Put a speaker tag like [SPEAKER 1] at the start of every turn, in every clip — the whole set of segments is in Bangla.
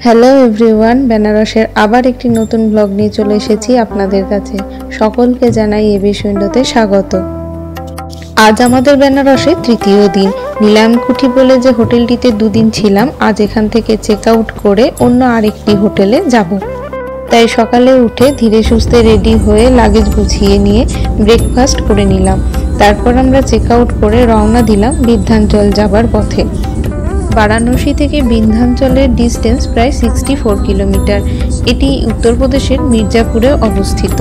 [SPEAKER 1] হ্যালো এভরিওয়ান, বেনারসের আবার একটি নতুন ব্লগ নিয়ে চলে এসেছি আপনাদের কাছে। সকলকে জানাই এবিস উইন্ডোতে স্বাগত। আজ আমাদের বেনারসে তৃতীয় দিন। নীলামকুঠি বলে যে হোটেলটিতে দুদিন ছিলাম, আজ এখান থেকে চেক আউট করে অন্য আরেকটি হোটেলে যাব। তাই সকালে উঠে ধীরে সুস্থে রেডি হয়ে লাগেজ গুছিয়ে নিয়ে ব্রেকফাস্ট করে নিলাম। তারপর আমরা চেক আউট করে রওনা দিলাম বিন্ধ্যাঞ্চল যাবার পথে। বারাণসী থেকে বিন্ধ্যাঞ্চলের ডিস্টেন্স প্রায় 64 কিলোমিটার। এটি উত্তরপ্রদেশের মির্জাপুরে অবস্থিত।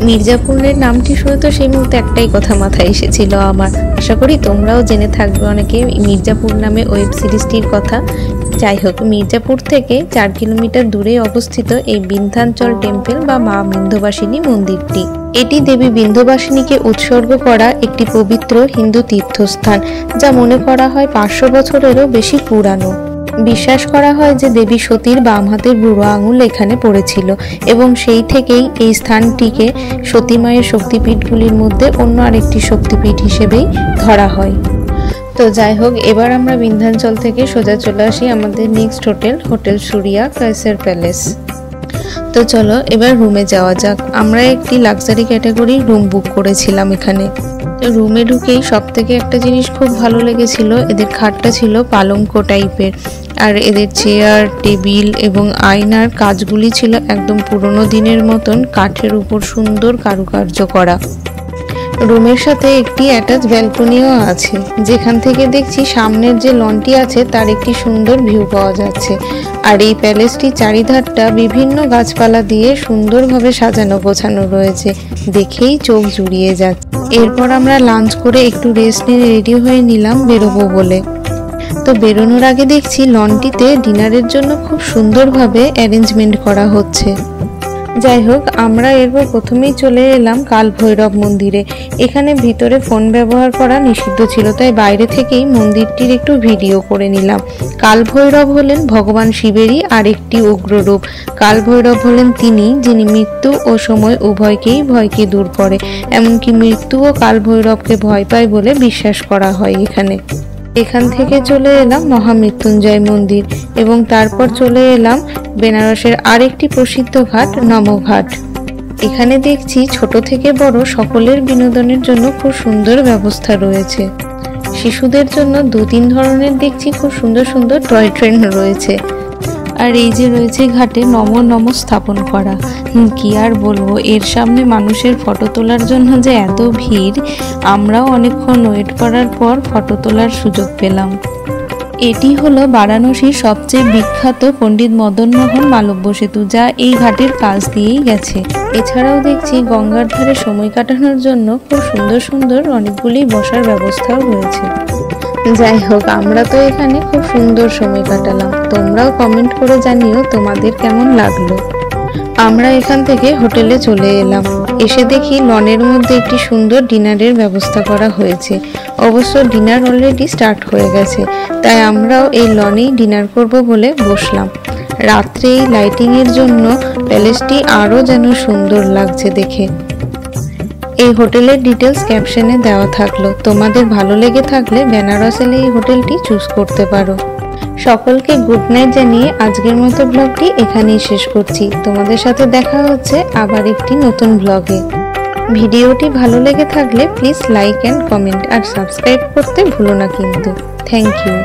[SPEAKER 1] মির্জাপুরের নামটি শুনে তো সেই মুহূর্তে একটাই কথা মাথায় এসেছিল আমার। আশা করি তোমরাও জেনে থাকবে অনেকে মির্জাপুর নামে ওয়েব সিরিজটির কথা। যাই হোক, মির্জাপুর থেকে 4 কিলোমিটার দূরে অবস্থিত এই বিন্ধ্যাঞ্চল টেম্পল বা মা বিন্ধ্যবাসিনী মন্দিরটি। এটি দেবী বিন্ধ্যবাসিনীকে উৎসর্গ করা একটি পবিত্র হিন্দু তীর্থস্থান, যা মনে করা হয় 500 বছরেরও বেশি পুরানো। বিশ্বাস করা হয় যে দেবী সতীর বাম হাতের বুড়ো আঙুল এখানে পড়েছিল এবং সেই থেকেই এই স্থানটিকে সতী মায়ের শক্তিপীঠগুলির মধ্যে অন্য আরেকটি শক্তিপীঠ হিসেবেই ধরা হয়। তো যাই হোক, এবার আমরা বিন্ধ্যাঞ্চল থেকে সোজা চলে আসি আমাদের নেক্সট হোটেল সূর্যা কায়সার প্যালেস। তো চলো এবার রুমে যাওয়া যাক। আমরা একটি লাক্সারি ক্যাটাগরি রুম বুক করেছিলাম এখানে। রুমে ঢুকেই সব থেকে একটা জিনিস খুব ভালো লেগেছিল, এদের খাটটা ছিল পালঙ্ক টাইপের, আর এদের চেয়ার টেবিল এবং আয়নার কাজগুলি ছিল একদম পুরোনো দিনের মতন কাঠের উপর সুন্দর কারুকার্য করা। রুমের সাথে একটি অ্যাটাচ ব্যালকনিও আছে, যেখান থেকে দেখছি সামনের যে লনটি আছে তার একটি সুন্দর ভিউ পাওয়া যাচ্ছে। আর এই প্যালেসটির চারিধারটা বিভিন্ন গাছপালা দিয়ে সুন্দরভাবে সাজানো গোছানো রয়েছে, দেখেই চোখ জুড়িয়ে যাচ্ছে। এরপর আমরা লাঞ্চ করে একটু রেস্ট নিয়ে রেডি হয়ে নিলাম বেরোবো বলে। তো বেরোনোর আগে দেখছি লনটিতে ডিনারের জন্য খুব সুন্দরভাবে অ্যারেঞ্জমেন্ট করা হচ্ছে। যাই হোক, আমরা এরপর প্রথমেই চলে এলাম কাল ভৈরব মন্দিরে। এখানে ভিতরে ফোন ব্যবহার করা নিষিদ্ধ ছিল, তাই বাইরে থেকেই মন্দিরটির একটু ভিডিও করে নিলাম। কাল ভৈরব হলেন ভগবান শিবেরই আরেকটি উগ্ররূপ। কাল ভৈরব হলেন তিনি, যিনি মৃত্যু ও সময় উভয়কেই ভয়কে দূর করে। এমনকি মৃত্যুও কাল ভৈরবকে ভয় পায় বলে বিশ্বাস করা হয় এখানে। এখান থেকে চলে এলাম মহামৃত্যুঞ্জয় মন্দির এবং তারপর চলে এলাম বেনারসের আরেকটি প্রসিদ্ধ ঘাট নমঘাট। এখানে দেখছি ছোট থেকে বড় সকলের বিনোদনের জন্য খুব সুন্দর ব্যবস্থা রয়েছে। শিশুদের জন্য 2-3 ধরনের দেখছি খুব সুন্দর সুন্দর টয় ট্রেন রয়েছে। আর এই যে রয়েছে ঘাটে নম স্থাপন করা, কি আর বলবো, এর সামনে মানুষের ফটো তোলার জন্য যে এত ভিড়, আমরাও অনেকক্ষণ ওয়েট করার পর ফটো তোলার সুযোগ পেলাম। এটি হলো বারাণসীর সবচেয়ে বিখ্যাত পণ্ডিত মদন মোহন মালব্য সেতু, যা এই ঘাটের কাছ দিয়েই গেছে। এছাড়াও দেখছি গঙ্গার ধারে সময় কাটানোর জন্য খুব সুন্দর সুন্দর অনেকগুলি বসার ব্যবস্থাও রয়েছে। যাই হোক, আমরা তো এখানে খুব সুন্দর সময় কাটালাম। তোমরাও কমেন্ট করে জানিও তোমাদের কেমন লাগলো। আমরা এখান থেকে হোটেলে চলে এলাম। এসে দেখি লনের মধ্যে একটি সুন্দর ডিনারের ব্যবস্থা করা হয়েছে। অবশ্য ডিনার অলরেডি স্টার্ট হয়ে গেছে, তাই আমরাও এই লনেই ডিনার করব বলে বসলাম। রাত্রে এই লাইটিংয়ের জন্য প্যালেসটি আরও যেন সুন্দর লাগছে দেখে। এই হোটেলের ডিটেলস ক্যাপশনে দেওয়া থাকলো, তোমাদের ভালো লেগে থাকলে বেনারস এলে এই হোটেলটি চুজ করতে পারো। সকলকে গুড নাইট জানিয়ে আজকের মতো ব্লগটি এখানেই শেষ করছি। তোমাদের সাথে দেখা হচ্ছে আবার একটি নতুন ব্লগে। ভিডিওটি ভালো লেগে থাকলে প্লিজ লাইক অ্যান্ড কমেন্ট আর সাবস্ক্রাইব করতে ভুলো না কিন্তু। Thank you.